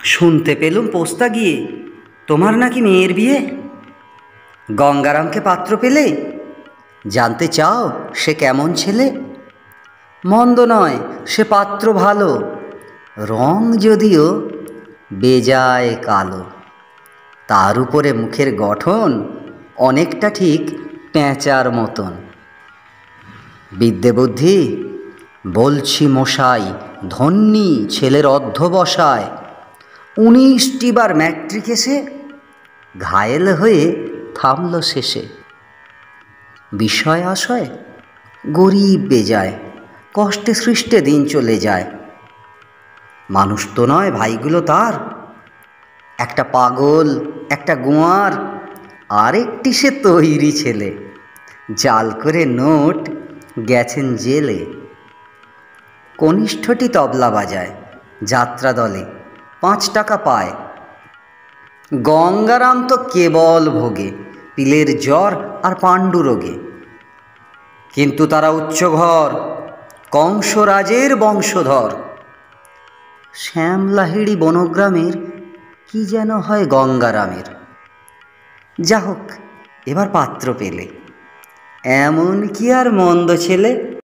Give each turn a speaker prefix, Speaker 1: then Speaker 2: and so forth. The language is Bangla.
Speaker 1: শুনতে পেলুম পোস্তা গিয়ে তোমার নাকি মেয়ের বিয়ে। গঙ্গারামকে পাত্র পেলে? জানতে চাও সে কেমন ছেলে? মন্দ নয়, সে পাত্র ভালো, রং যদিও বেজায় কালো। তার উপরে মুখের গঠন অনেকটা ঠিক পেঁচার মতন। বিদ্যে বুদ্ধি বলছি মশাই, ধন্যী ছেলের অধ্যবসায়। 19টি বার ম্যাট্রিক এসে ঘায়েল হয়ে থামল শেষে। বিষয় আশয় গরিব বেজায়, কষ্টে সৃষ্টে দিন চলে যায়। মানুষ তো নয় ভাইগুলো তার, একটা পাগল, একটা গোয়ার, আরেকটি সে তৈরি ছেলে। জাল করে নোট গেছেন জেলে। কনিষ্ঠটি তবলা বাজায়, যাত্রা দলে 5 টাকা পায়। গঙ্গারাম তো কেবল ভোগে পিলের জ্বর আর পাণ্ডু রোগে। কিন্তু তারা উচ্চঘর, কংসরাজের বংশধর। শ্যামলাহিড়ি বনগ্রামের কি যেন হয় গঙ্গারামের। যা হোক, এবার পাত্র পেলে, এমন কি আর মন্দ ছেলে।